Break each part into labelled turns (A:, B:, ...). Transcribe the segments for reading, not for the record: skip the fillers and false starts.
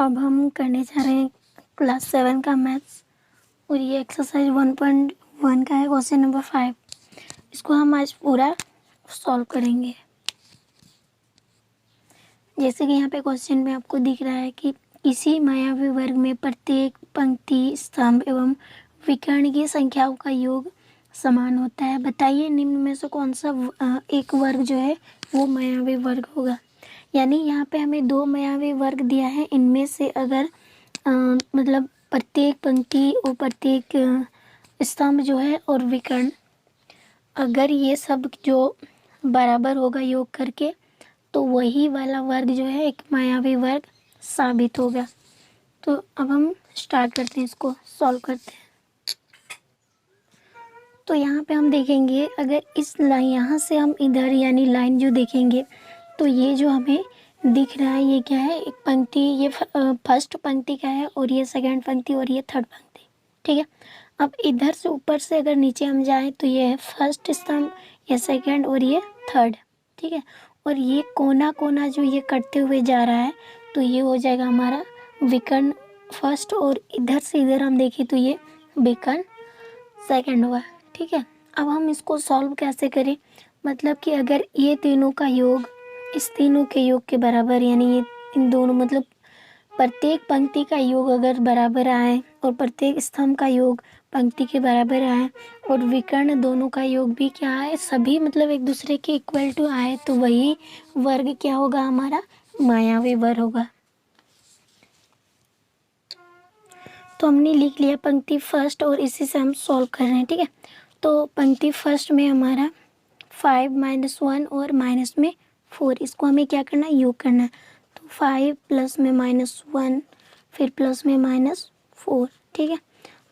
A: अब हम करने जा रहे हैं क्लास 7 का मैथ्स और ये एक्सरसाइज 1.1 का है, क्वेश्चन नंबर 5। इसको हम आज पूरा सॉल्व करेंगे। जैसे कि यहाँ पे क्वेश्चन में आपको दिख रहा है कि इसी मायावी वर्ग में प्रत्येक पंक्ति, स्तंभ एवं विकर्ण की संख्याओं का योग समान होता है। बताइए निम्न में से कौन सा एक वर्ग जो है वो मायावी वर्ग होगा। यानी यहाँ पे हमें दो मायावी वर्ग दिया है, इनमें से अगर मतलब प्रत्येक पंक्ति और प्रत्येक स्तंभ जो है और विकर्ण, अगर ये सब जो बराबर होगा योग करके, तो वही वाला वर्ग जो है एक मायावी वर्ग साबित होगा। तो अब हम स्टार्ट करते हैं, इसको सॉल्व करते हैं। तो यहाँ पे हम देखेंगे, अगर इस लाइन यहाँ से हम इधर यानी लाइन जो देखेंगे, तो ये जो हमें दिख रहा है ये क्या है, एक पंक्ति, ये फर्स्ट पंक्ति का है और ये सेकंड पंक्ति और ये थर्ड पंक्ति। ठीक है, अब इधर से ऊपर से अगर नीचे हम जाएं तो ये है फर्स्ट स्तंभ, ये सेकंड और ये थर्ड। ठीक है, और ये कोना कोना जो ये कटते हुए जा रहा है, तो ये हो जाएगा हमारा विकर्ण फर्स्ट, और इधर से इधर हम देखें तो ये विकर्ण सेकंड हुआ। ठीक है, अब हम इसको सॉल्व कैसे करें, मतलब कि अगर ये तीनों का योग इस तीनों के योग के बराबर, यानी ये इन दोनों मतलब प्रत्येक पंक्ति का योग अगर बराबर आए और प्रत्येक स्तंभ का योग पंक्ति के बराबर आए और विकर्ण दोनों का योग भी क्या आए, सभी मतलब एक दूसरे के इक्वल टू आए, तो वही वर्ग क्या होगा, हमारा मायावी वर्ग होगा। तो हमने लिख लिया पंक्ति फर्स्ट और इसी से हम सॉल्व कर रहे हैं। ठीक है, तो पंक्ति फर्स्ट में हमारा 5 - 1 और माइनस में 4, इसको हमें क्या करना है, योग करना है। तो 5 प्लस में -1 फिर प्लस में -4। ठीक है,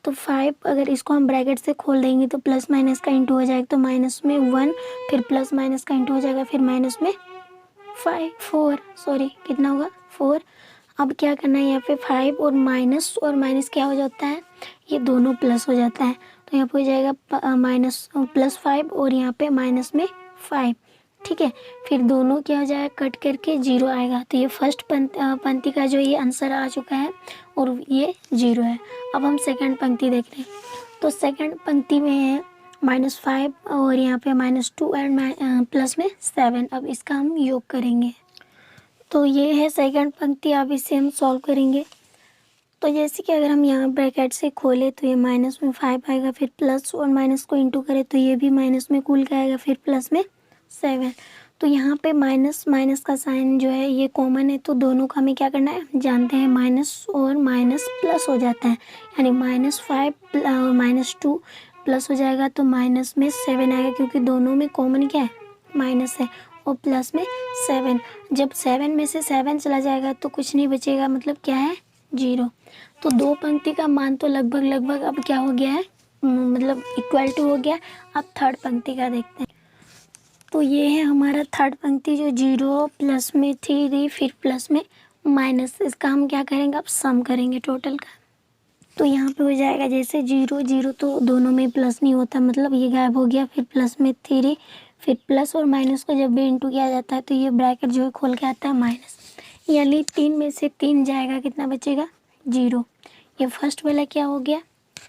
A: तो 5 अगर इसको हम ब्रैकेट से खोल देंगे तो प्लस माइनस का इंटू हो जाएगा, तो माइनस में 1 फिर प्लस माइनस का इंटू हो जाएगा, फिर माइनस में 4 कितना होगा 4। अब क्या करना है, यहाँ पे 5 और माइनस क्या हो जाता है, ये दोनों प्लस हो जाता है, तो यहाँ पे हो जाएगा माइनस प्लस 5 और यहाँ पे माइनस में 5। ठीक है, फिर दोनों क्या हो जाएगा, कट करके 0 आएगा, तो ये फर्स्ट पंक्ति का जो ये आंसर आ चुका है और ये 0 है। अब हम सेकंड पंक्ति देख रहे हैं, तो सेकंड पंक्ति में है -5 और यहाँ पे -2 एंड प्लस में 7। अब इसका हम योग करेंगे, तो ये है सेकंड पंक्ति। अब इसे हम सॉल्व करेंगे, तो जैसे कि अगर हम यहाँ ब्रैकेट से खोले तो ये माइनस में 5 आएगा, फिर प्लस और माइनस को इंटू करें तो ये भी माइनस में कूल का आएगा, फिर प्लस में 7। तो यहाँ पे माइनस माइनस का साइन जो है ये कॉमन है, तो दोनों का हमें क्या करना है, जानते हैं माइनस और माइनस प्लस हो जाता है, यानी -5 और -2 प्लस हो जाएगा, तो माइनस में 7 आएगा, क्योंकि दोनों में कॉमन क्या है, माइनस है, और प्लस में 7। जब 7 में से 7 चला जाएगा तो कुछ नहीं बचेगा, मतलब क्या है, 0। तो दो पंक्ति का मान तो लगभग अब क्या हो गया है, मतलब इक्वल टू हो गया। अब थर्ड पंक्ति का देखते हैं, तो ये है हमारा थर्ड पंक्ति जो 0 प्लस में 3 फिर प्लस में माइनस, इसका हम क्या करेंगे, अब सम करेंगे टोटल का। तो यहाँ पे हो जाएगा जैसे 0 0, तो दोनों में प्लस नहीं होता, मतलब ये गायब हो गया, फिर प्लस में 3, फिर प्लस और माइनस को जब भी इंटू किया जाता है तो ये ब्रैकेट जो है खोल के आता है माइनस, यानी 3 में से 3 जाएगा, कितना बचेगा, 0। ये फर्स्ट वाला क्या हो गया,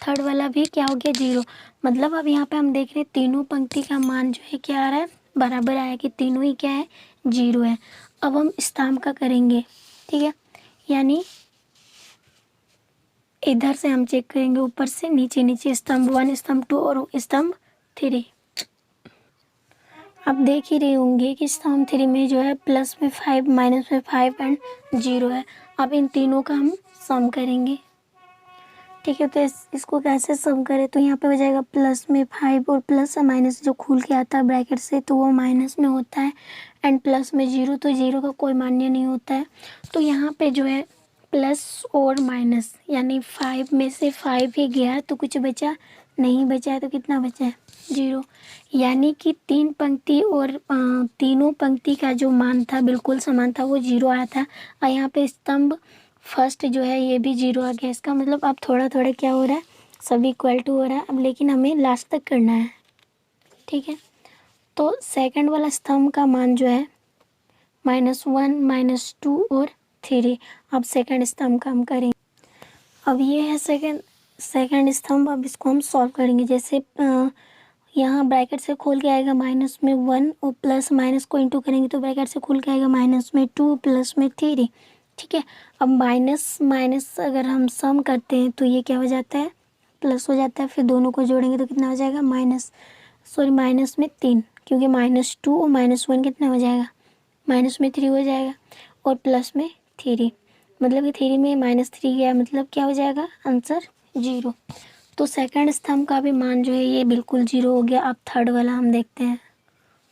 A: थर्ड वाला भी क्या हो गया, 0। मतलब अब यहाँ पे हम देख रहे हैं तीनों पंक्ति का मान जो है क्या आ रहा है, बराबर आया, कि तीनों ही क्या है, 0 है। अब हम स्तंभ का करेंगे। ठीक है, यानी इधर से हम चेक करेंगे, ऊपर से नीचे स्तंभ 1 स्तंभ 2 और स्तंभ 3। अब देख ही रहे होंगे कि स्तंभ 3 में जो है प्लस में 5 माइनस में 5 एंड 0 है। अब इन तीनों का हम सम करेंगे। ठीक है, तो इसको कैसे सम करें, तो यहाँ पे हो जाएगा प्लस में 5 और प्लस माइनस जो खुल के आता है ब्रैकेट से, तो वो माइनस में होता है, एंड प्लस में 0, तो 0 का कोई मान्य नहीं होता है। तो यहाँ पे जो है प्लस और माइनस, यानी 5 में से 5 ही गया तो कुछ बचा नहीं, बचा है तो कितना बचा है, 0। यानी कि तीन पंक्ति और तीनों पंक्ति का जो मान था बिल्कुल समान था, वो 0 आया था। और यहाँ पे स्तंभ फर्स्ट जो है ये भी 0 आ गया। इसका मतलब अब थोड़ा थोड़ा क्या हो रहा है, सभी इक्वल टू हो रहा है अब, लेकिन हमें लास्ट तक करना है। ठीक है, तो सेकंड वाला स्तंभ का मान जो है -1 -2 और 3। अब सेकंड स्तंभ का हम करेंगे। अब ये है सेकंड स्तंभ। अब इसको हम सॉल्व करेंगे। जैसे यहाँ ब्रैकेट से खोल के आएगा माइनस में 1 और प्लस माइनस को इंटू करेंगे तो ब्रैकेट से खोल के आएगा माइनस में 2 प्लस में 3। ठीक है, अब माइनस माइनस अगर हम सम करते हैं तो ये क्या हो जाता है, प्लस हो जाता है। फिर दोनों को जोड़ेंगे तो कितना हो जाएगा, माइनस में 3, क्योंकि -2 और -1 कितना हो जाएगा, -3 हो जाएगा और प्लस में 3, मतलब कि 3 में -3 गया, मतलब क्या हो जाएगा, आंसर 0। तो सेकंड स्तंभ का भी मान जो है ये बिल्कुल 0 हो गया। अब थर्ड वाला हम देखते हैं।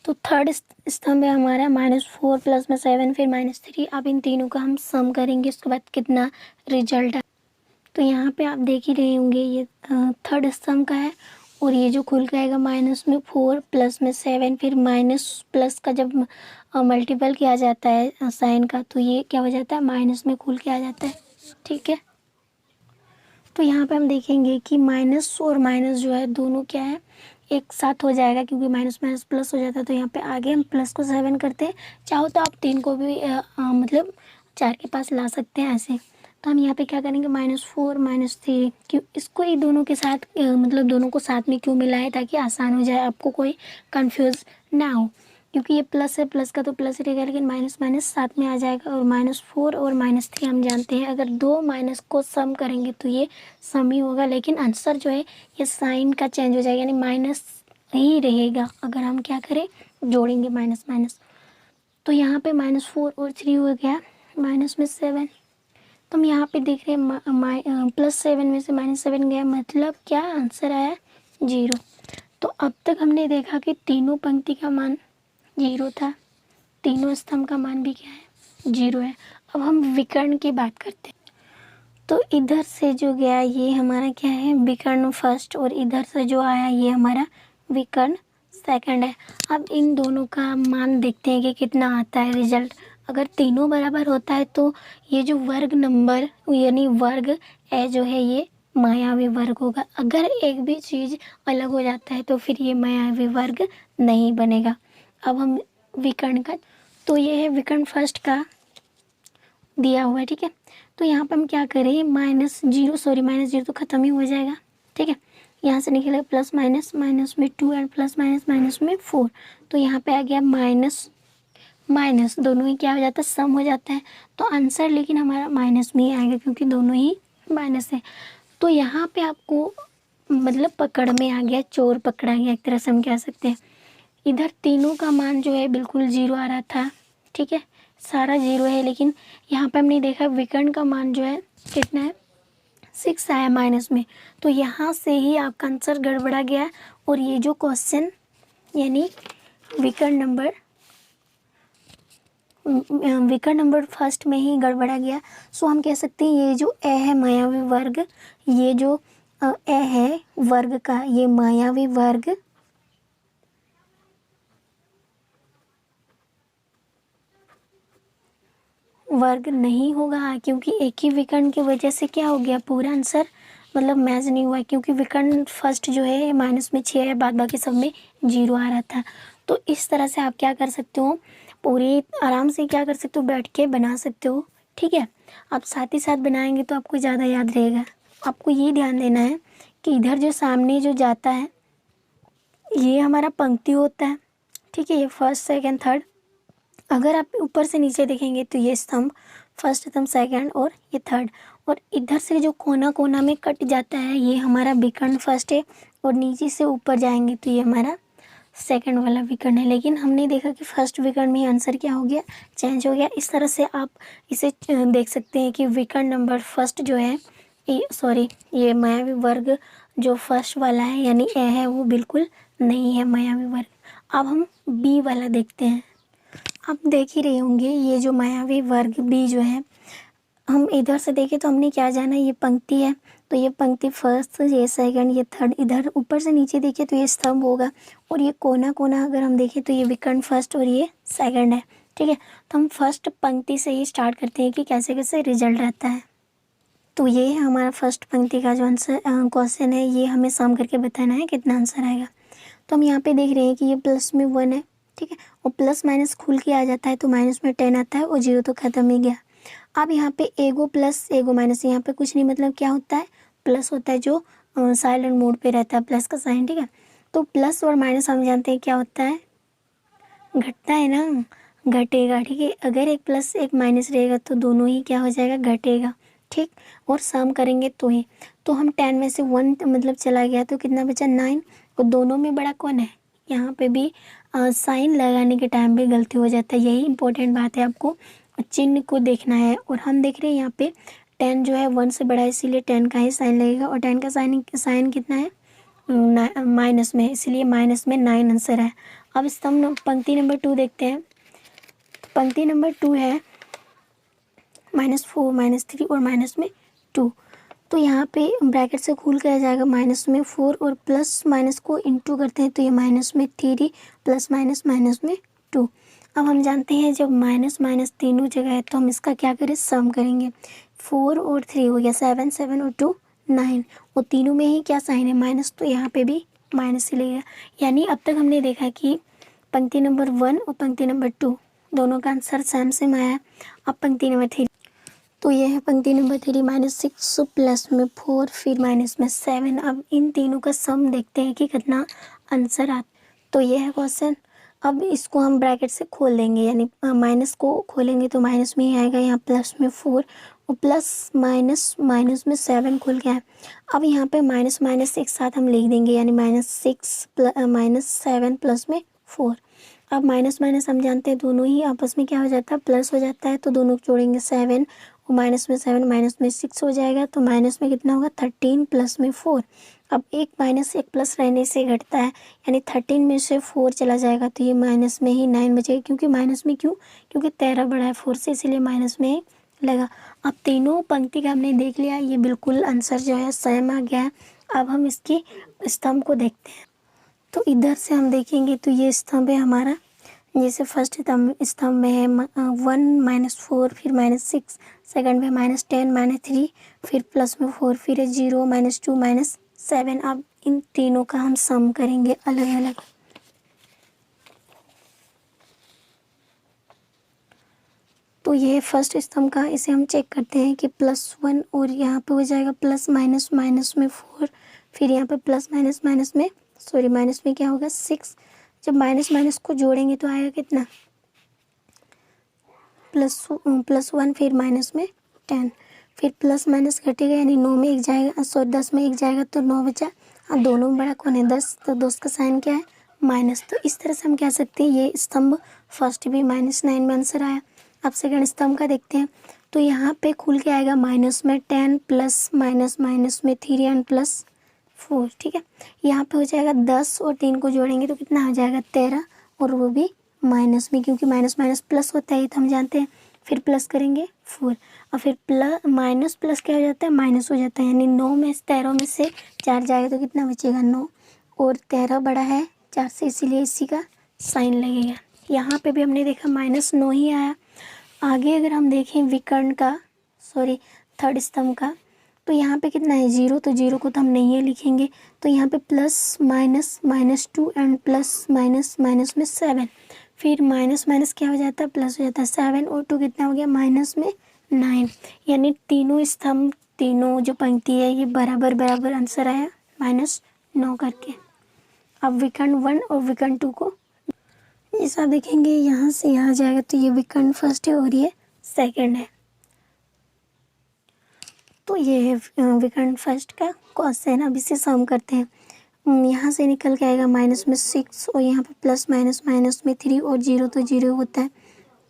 A: तो थर्ड स्तंभ है हमारा -4 प्लस में 7 फिर -3। अब इन तीनों का हम सम करेंगे, उसके बाद कितना रिजल्ट है। तो यहाँ पे आप देख ही रहे होंगे ये थर्ड स्तंभ का है और ये जो खुल के आएगा -4 प्लस में 7 फिर माइनस प्लस का जब मल्टीपल किया जाता है साइन का तो ये क्या हो जाता है, माइनस में खुल के आ जाता है। ठीक है, तो यहाँ पे हम देखेंगे कि माइनस और माइनस जो है दोनों क्या है, एक साथ हो जाएगा, क्योंकि माइनस माइनस प्लस हो जाता है। तो यहाँ पे आगे हम प्लस को 7 करते हैं। चाहो तो आप 3 को भी मतलब 4 के पास ला सकते हैं ऐसे। तो हम यहाँ पे क्या करेंगे, -4 -3, क्यों इसको ही दोनों के साथ मतलब दोनों को साथ में क्यों मिलाए, ताकि आसान हो जाए, आपको कोई कंफ्यूज ना हो। क्योंकि ये प्लस है, प्लस का तो प्लस ही रहेगा, लेकिन माइनस माइनस साथ में आ जाएगा। और -4 और -3 हम जानते हैं, अगर दो माइनस को सम करेंगे तो ये सम ही होगा, लेकिन आंसर जो है ये साइन का चेंज हो जाएगा, यानी माइनस ही रहेगा अगर हम क्या करें, जोड़ेंगे माइनस माइनस। तो यहाँ पे -4 और 3 हो गया, माइनस में 7। तो हम यहाँ पे देख रहे हैं +7 में से -7 गया, मतलब क्या आंसर आया, 0। तो अब तक हमने देखा कि तीनों पंक्ति का मान 0 था, तीनों स्तंभ का मान भी क्या है, 0 है। अब हम विकर्ण की बात करते हैं। तो इधर से जो गया ये हमारा क्या है, विकर्ण फर्स्ट, और इधर से जो आया ये हमारा विकर्ण सेकंड है। अब इन दोनों का मान देखते हैं कि कितना आता है रिजल्ट। अगर तीनों बराबर होता है तो ये जो वर्ग नंबर यानी वर्ग ए जो है ये मायावी वर्ग होगा। अगर एक भी चीज़ अलग हो जाता है तो फिर ये मायावी वर्ग नहीं बनेगा। अब हम विकर्ण का, तो ये है विकर्ण फर्स्ट का दिया हुआ है। ठीक है, तो यहाँ पर हम क्या करें, -0 तो ख़त्म ही हो जाएगा। ठीक है, यहाँ से निकलेगा प्लस माइनस, माइनस में 2 एंड प्लस माइनस, माइनस में 4। तो यहाँ पे आ गया माइनस माइनस, दोनों ही क्या हो जाता है, सम हो जाता है। तो आंसर लेकिन हमारा माइनस में ही आएगा, क्योंकि दोनों ही माइनस है। तो यहाँ पे आपको मतलब पकड़ में आ गया, चोर पकड़ा गया, एक तरह से हम कह सकते हैं। इधर तीनों का मान जो है बिल्कुल 0 आ रहा था। ठीक है, सारा 0 है, लेकिन यहाँ पे हमने देखा विकर्ण का मान जो है कितना है, 6 आया माइनस में। तो यहाँ से ही आपका आंसर गड़बड़ा गया, और ये जो क्वेश्चन यानी विकर्ण नंबर फर्स्ट में ही गड़बड़ा गया। सो हम कह सकते हैं ये जो ए है मायावी वर्ग, ये जो ए है वर्ग का, ये मायावी वर्ग नहीं होगा, क्योंकि एक ही विकर्ण की वजह से क्या हो गया, पूरा आंसर मतलब मैच नहीं हुआ, क्योंकि विकर्ण फर्स्ट जो है माइनस में 6 है, बाद बाकी सब में 0 आ रहा था। तो इस तरह से आप क्या कर सकते हो, पूरी आराम से क्या कर सकते हो, बैठ के बना सकते हो। ठीक है, आप साथ ही साथ बनाएंगे तो आपको ज़्यादा याद रहेगा। आपको ये ध्यान देना है कि इधर जो सामने जो जाता है ये हमारा पंक्ति होता है। ठीक है, ये फर्स्ट सेकेंड थर्ड। अगर आप ऊपर से नीचे देखेंगे तो ये स्तंभ फर्स्ट स्तंभ सेकंड और ये थर्ड, और इधर से जो कोना कोना में कट जाता है ये हमारा विकर्ण फर्स्ट है, और नीचे से ऊपर जाएंगे तो ये हमारा सेकंड वाला विकर्ण है। लेकिन हमने देखा कि फर्स्ट विकर्ण में आंसर क्या हो गया, चेंज हो गया। इस तरह से आप इसे देख सकते हैं कि विकर्ण नंबर फर्स्ट जो है ये मायावी वर्ग जो फर्स्ट वाला है यानी ए है, वो बिल्कुल नहीं है मायावी वर्ग। अब हम बी वाला देखते हैं। आप देख ही रहे होंगे ये जो मायावी वर्ग बी जो है, हम इधर से देखें तो हमने क्या जाना, ये पंक्ति है, तो ये पंक्ति फर्स्ट, ये सेकंड, ये थर्ड। इधर ऊपर से नीचे देखें तो ये स्तंभ होगा, और ये कोना कोना अगर हम देखें तो ये विकर्ण फर्स्ट और ये सेकंड है। ठीक है, तो हम फर्स्ट पंक्ति से ही स्टार्ट करते हैं कि कैसे कैसे रिजल्ट रहता है। तो ये है हमारा फर्स्ट पंक्ति का जो आंसर क्वेश्चन है, ये हमें सम करके बताना है कितना आंसर आएगा। तो हम यहाँ पे देख रहे हैं कि ये प्लस में 1 है। ठीक है, और प्लस माइनस खुल के आ जाता है तो माइनस में 10 आता है, और 0 तो ख़त्म ही गया। अब यहाँ पे एगो प्लस एगो माइनस, यहाँ पे कुछ नहीं, मतलब क्या होता है, प्लस होता है जो साइलेंट मोड पे रहता है, प्लस का साइन, ठीक है। तो प्लस और माइनस हम जानते हैं क्या होता है, घटता है ना, घटेगा, ठीक है। अगर एक प्लस एक माइनस रहेगा तो दोनों ही क्या हो जाएगा, घटेगा, ठीक। और सम करेंगे तो ही, तो हम 10 में से 1 मतलब चला गया तो कितना बचा, 9। और दोनों में बड़ा कौन है, यहाँ पे भी साइन लगाने के टाइम भी गलती हो जाता है, यही इंपॉर्टेंट बात है, आपको चिन्ह को देखना है। और हम देख रहे हैं यहाँ पे 10 जो है 1 से बड़ा है, इसीलिए 10 का ही साइन लगेगा, और 10 का साइन कितना है, माइनस में, इसलिए माइनस में 9 आंसर है। अब स्तंभ पंक्ति नंबर 2 देखते हैं। पंक्ति नंबर 2 है -4 -3 और माइनस में 2। तो यहाँ पे ब्रैकेट से खुल के आ जाएगा माइनस में 4 और प्लस माइनस को इंटू करते हैं तो ये माइनस में 3 प्लस माइनस माइनस में 2। अब हम जानते हैं जब माइनस माइनस तीनों जगह है तो हम इसका क्या करें, सम करेंगे। 4 और 3 हो गया 7, 7 और 2 9, और तीनों में ही क्या साइन है, माइनस, तो यहाँ पे भी माइनस ही लगेगा। यानी अब तक हमने देखा कि पंक्ति नंबर 1 और पंक्ति नंबर 2 दोनों का आंसर सेम सेम आया। अब पंक्ति नंबर 3, तो ये है पंक्ति नंबर 3 -6 प्लस में 4 फिर माइनस में 7। अब इन तीनों का सम देखते हैं कि कितना आंसर आता। तो ये है क्वेश्चन। अब इसको हम ब्रैकेट से खोल देंगे, यानी माइनस को खोलेंगे तो माइनस में ही आएगा, यहाँ प्लस में 4 और प्लस माइनस माइनस में 7 खुल गया है। अब यहाँ पे माइनस माइनस एक साथ हम लिख देंगे, यानी -7 प्लस में 4। अब माइनस माइनस हम जानते हैं दोनों ही आपस में क्या हो जाता है, प्लस हो जाता है, तो दोनों जोड़ेंगे 7 और माइनस में 7 माइनस में 6 हो जाएगा, तो माइनस में कितना होगा 13 प्लस में 4। अब एक माइनस एक प्लस रहने से घटता है, यानी 13 में से 4 चला जाएगा तो ये माइनस में ही 9 बचेगा, क्योंकि माइनस में, क्योंकि 13 बड़ा है 4 से, इसीलिए माइनस में ही लगा। अब तीनों पंक्ति का हमने देख लिया, ये बिल्कुल आंसर जो है सेम आ गया है। अब हम इसकी स्तंभ को देखते हैं। तो इधर से हम देखेंगे तो ये स्तंभ है हमारा, जैसे फर्स्ट स्तंभ में है 1 -4 फिर -6, सेकंड में -10 -3 फिर प्लस में 4 फिर है 0 -2 -7। अब इन तीनों का हम सम करेंगे अलग अलग। तो ये फर्स्ट स्तंभ का, इसे हम चेक करते हैं कि +1 और यहाँ पे हो जाएगा प्लस माइनस माइनस में 4, फिर यहाँ पे प्लस माइनस माइनस में माइनस में क्या होगा 6। जब माइनस माइनस को जोड़ेंगे तो आएगा कितना, +1 फिर माइनस में 10, फिर प्लस माइनस घटेगा, यानी 9 में एक जाएगा, 10 में एक जाएगा तो 9 बचा। अब दोनों में बड़ा कौन है, 10, तो 10 का साइन क्या है, माइनस। तो इस तरह से हम कह सकते हैं ये स्तंभ फर्स्ट भी -9 में आंसर आया। अब सेकंड स्तंभ का देखते हैं। तो यहाँ पे खुल के आएगा माइनस में 10 प्लस माइनस माइनस में 3 एंड प्लस 4, ठीक है। यहाँ पे हो जाएगा 10 और 3 को जोड़ेंगे तो कितना हो जाएगा 13, और वो भी माइनस में, क्योंकि माइनस माइनस प्लस होता है तो हम जानते हैं। फिर प्लस करेंगे 4 और फिर प्लस माइनस प्लस क्या हो जाता है, माइनस हो जाता है, यानी 9 में 13 में से 4 जाएगा तो कितना बचेगा 9, और 13 बड़ा है 4 से, इसीलिए इसी का साइन लगेगा। यहाँ पे भी हमने देखा -9 ही आया। आगे अगर हम देखें विकर्ण का, थर्ड स्तंभ का, तो यहाँ पे कितना है 0, तो 0 को तो हम नहीं लिखेंगे, तो यहाँ पे plus minus -2 and plus minus minus में 7, फिर माइनस माइनस क्या हो जाता है, प्लस हो जाता है। 7 और 2 कितना हो गया, माइनस में 9, यानी तीनों स्तंभ, तीनों जो पंक्ति है ये बराबर बराबर आंसर आया -9 करके। अब विकर्ण 1 और विकर्ण 2 को ऐसा देखेंगे, यहाँ से यहाँ जाएगा तो ये विकर्ण फर्स्ट है और ये सेकंड है। तो ये है विकर्ण फर्स्ट का क्वेश्चन। अब इसे सम करते हैं। यहाँ से निकल के आएगा माइनस में 6 और यहाँ पे प्लस माइनस माइनस में 3 और 0 तो 0 होता है,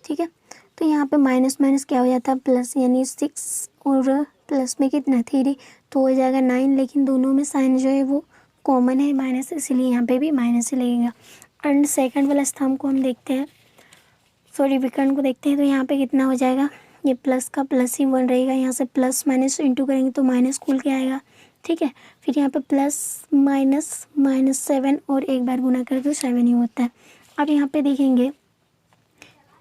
A: ठीक है। तो यहाँ पे माइनस माइनस क्या हो जाता है प्लस, यानी 6 और प्लस में कितना 3, तो हो जाएगा 9, लेकिन दोनों में साइन जो है वो कॉमन है माइनस, इसलिए यहाँ पे भी माइनस ही लगेगा। एंड सेकंड वाला स्तंभ को हम देखते हैं, विकर्ण को देखते हैं। तो यहाँ पे कितना हो जाएगा, ये प्लस का प्लस ही 1 रहेगा, यहाँ से प्लस माइनस इंटू करेंगे तो माइनस खुल के आएगा, ठीक है। फिर यहाँ पे प्लस माइनस -7 और एक बार गुना करें तो 7 ही होता है। अब यहाँ पे देखेंगे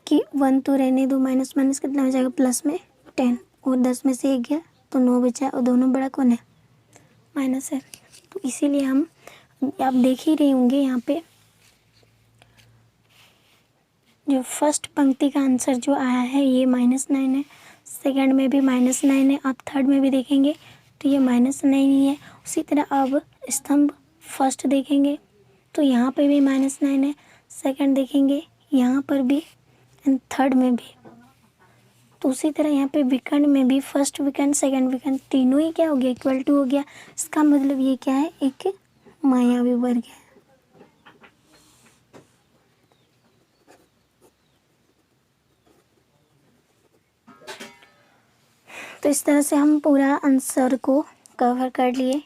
A: कि 1 तो रहने दो, माइनस माइनस कितना हो जाएगा प्लस में 10, और 10 में से 1 गया तो 9 बचा, और दोनों बड़ा कौन है, माइनस है। तो इसीलिए हम, आप देख ही रहे होंगे यहाँ पे जो फर्स्ट पंक्ति का आंसर जो आया है ये -9 है। सेकंड में भी -9 है। आप थर्ड में भी देखेंगे तो ये -9 ही है। उसी तरह अब स्तंभ फर्स्ट देखेंगे तो यहाँ पे भी -9 है। सेकंड देखेंगे यहाँ पर भी एंड थर्ड में भी। तो उसी तरह यहाँ पे विकर्ण में भी फर्स्ट विकर्ण सेकंड विकर्ण तीनों ही क्या हो गया, इक्वल टू हो गया। इसका मतलब ये क्या है, एक मायावी वर्ग है। तो इस तरह से हम पूरा आंसर को कवर कर लिए।